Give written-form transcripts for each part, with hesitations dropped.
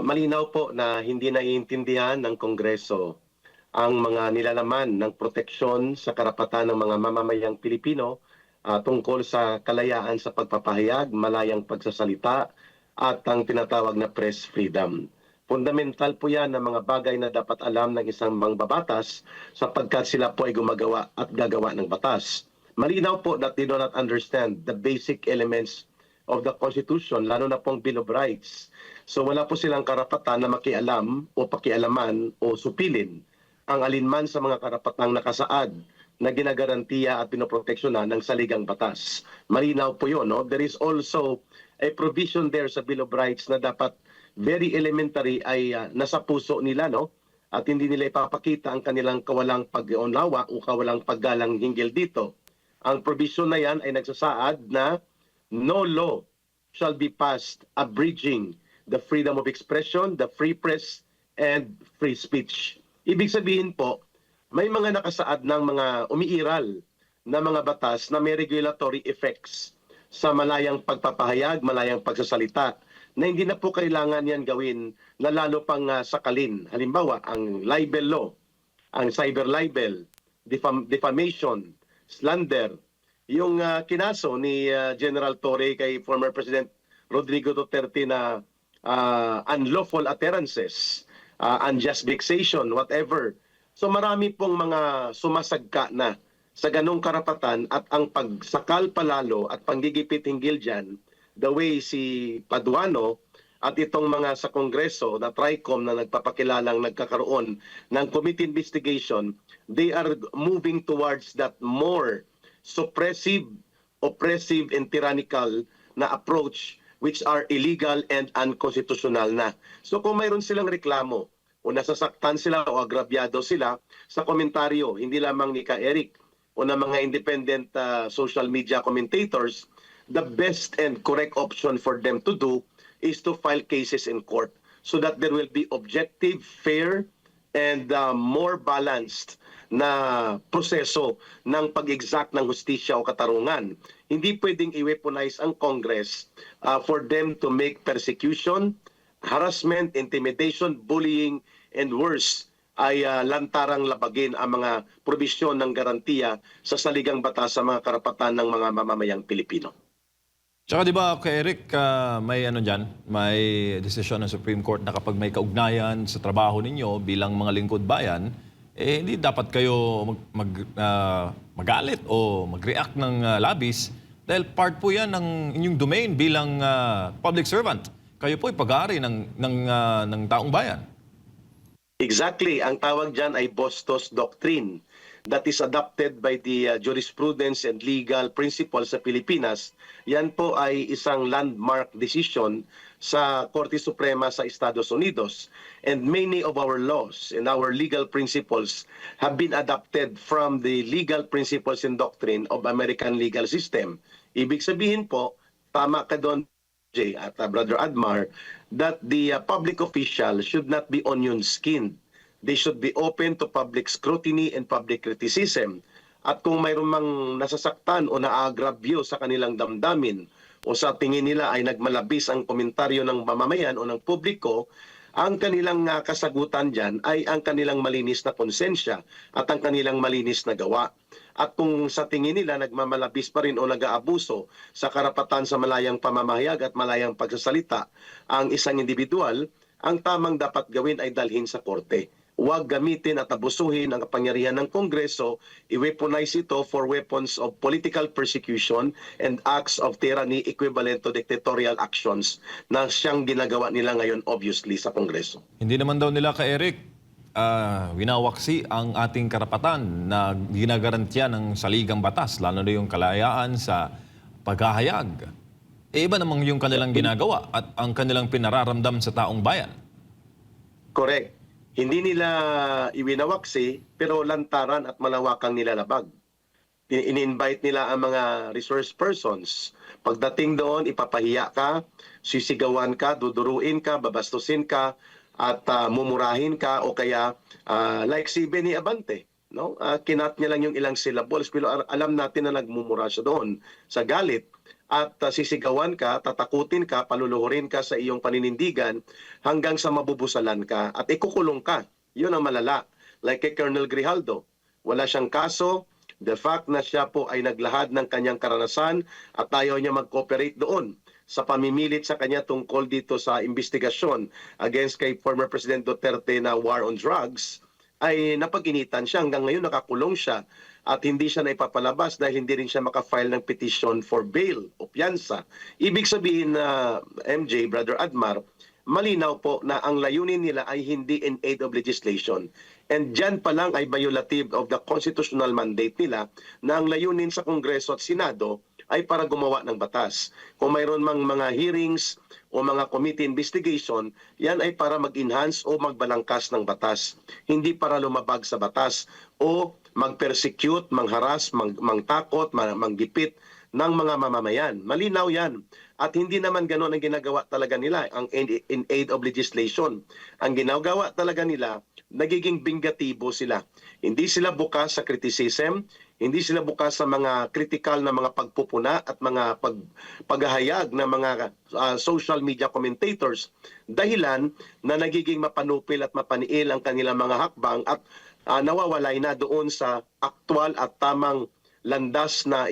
Malinaw po na hindi naiintindihan ng Kongreso ang mga nilalaman ng proteksyon sa karapatan ng mga mamamayang Pilipino tungkol sa kalayaan sa pagpapahayag, malayang pagsasalita at ang tinatawag na press freedom. Fundamental po yan ng mga bagay na dapat alam ng isang mangbabatas sapagkat sila po ay gumagawa at gagawa ng batas. Malinaw po that they do not understand the basic elements of the Constitution, lalo na pong Bill of Rights. So wala po silang karapatan na makialam o pakialaman o supilin ang alinman sa mga karapatang nakasaad na ginagarantiya at pinoproteksyonan ng saligang batas. Malinaw po yun. No? There is also a provision there sa Bill of Rights na dapat very elementary ay nasa puso nila, no? At hindi nila ipapakita ang kanilang kawalang pag-unawa o kawalang paggalang hinggil dito. Ang provision na yan ay nagsasaad na no law shall be passed abridging the freedom of expression, the free press, and free speech. Ibig sabihin po, may mga nakasaad ng mga umiiral na mga batas na may regulatory effects sa malayang pagpapahayag, malayang pagsasalita, na hindi na po kailangan yan gawin na lalo pang sakalin. Halimbawa, ang libel law, ang cyber libel, defamation, slander, yung kinaso ni General Torre kay former President Rodrigo Duterte na unlawful utterances, unjust vexation, whatever. So marami pong mga sumasagka na sa ganong karapatan at ang pagsakal palalo at panggigipit hinggil dyan, the way si Paduano at itong mga sa Kongreso na TRICOM na nagpapakilalang nagkakaroon ng committee investigation, they are moving towards that more suppressive, oppressive, and tyrannical na approach which are illegal and unconstitutional na. So kung mayroon silang reklamo o nasasaktan sila o agrabyado sila sa komentaryo, hindi lamang ni Ka Eric o ng mga independent social media commentators, the best and correct option for them to do is to file cases in court so that there will be objective, fair, and more balanced na proseso ng pag-exact ng hustisya o katarungan. Hindi pwedeng i-weaponize ang Congress for them to make persecution, harassment, intimidation, bullying, and worse ay lantarang labagin ang mga probisyon ng garantiya sa saligang batas sa mga karapatan ng mga mamamayang Pilipino. Tsaka di ba, kay Eric, may ano dyan, may desisyon ng Supreme Court na kapag may kaugnayan sa trabaho ninyo bilang mga lingkod bayan, hindi dapat kayo magalit o mag-react ng labis dahil part po yan ng inyong domain bilang public servant. Kayo po ay pag-aari ng taong bayan. Exactly. Ang tawag dyan ay Bustos Doctrine that is adopted by the jurisprudence and legal principles sa Pilipinas. Yan po ay isang landmark decision sa Korte Suprema sa Estados Unidos. And many of our laws and our legal principles have been adopted from the legal principles and doctrine of American legal system. Ibig sabihin po, tama ka doon, Jay at Brother Admar, that the public official should not be onion-skinned. They should be open to public scrutiny and public criticism. At kung mayroon mang nasasaktan o naagrabyo sa kanilang damdamin o sa tingin nila ay nagmalabis ang komentaryo ng mamamayan o ng publiko, ang kanilang kasagutan dyan ay ang kanilang malinis na konsensya at ang kanilang malinis na gawa. At kung sa tingin nila nagmamalabis pa rin o nag-aabuso sa karapatan sa malayang pamamahayag at malayang pagsasalita ang isang individual, ang tamang dapat gawin ay dalhin sa korte. Huwag gamitin at abusuhin ang kapangyarihan ng Kongreso, i-weaponize ito for weapons of political persecution and acts of tyranny equivalent to dictatorial actions na siyang ginagawa nila ngayon obviously sa Kongreso. Hindi naman daw nila, ka Eric, winawaksi ang ating karapatan na ginagarantiya ng saligang batas, lalo na yung kalayaan sa paghahayag. Iba namang yung kanilang ginagawa at ang kanilang pinararamdam sa taong bayan. Correct. Hindi nila iwinawaksi pero lantaran at malawakang nilalabag. In-invite nila ang mga resource persons. Pagdating doon, ipapahiya ka, sisigawan ka, duduruin ka, babastusin ka, at mumurahin ka o kaya like si Benny Abante. no? Kinat niya lang yung ilang syllables pero alam natin na nagmumura siya doon sa galit at sisigawan ka, tatakutin ka, paluluhurin ka sa iyong paninindigan hanggang sa mabubusalan ka at ikukulong ka. Yun ang malala. Like kay Colonel Grijaldo, wala siyang kaso. The fact na siya po ay naglahad ng kanyang karanasan at ayaw niya mag-cooperate doon sa pamimilit sa kanya tungkol dito sa investigasyon against kay former President Duterte na war on drugs, ay napag-initan siya. Hanggang ngayon nakakulong siya at hindi siya naipapalabas dahil hindi rin siya makafile ng petition for bail o piyansa. Ibig sabihin na MJ, Brother Admar, malinaw po na ang layunin nila ay hindi in aid of legislation. And dyan pa lang ay violative of the constitutional mandate nila na ang layunin sa Kongreso at Senado ay para gumawa ng batas. Kung mayroon mang mga hearings o mga committee investigation, yan ay para mag-enhance o magbalangkas ng batas. Hindi para lumabag sa batas o mag-persecute, mangharas, mangtakot, manggipit ng mga mamamayan. Malinaw yan. At hindi naman gano'n ang ginagawa talaga nila, ang in aid of legislation. Ang ginagawa talaga nila, nagiging bingatibo sila. Hindi sila bukas sa criticism, hindi sila bukas sa mga critical na mga pagpupuna at mga paghahayag ng mga social media commentators. Dahilan na nagiging mapanupil at mapaniil ang kanilang mga hakbang at nawawalay na doon sa aktwal at tamang landas na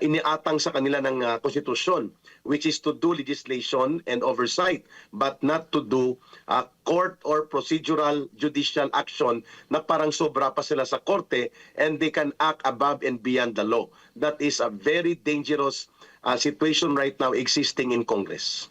iniatang sa kanila ng konstitusyon, which is to do legislation and oversight, but not to do court or procedural judicial action na parang sobra pa sila sa korte and they can act above and beyond the law. That is a very dangerous situation right now existing in Congress.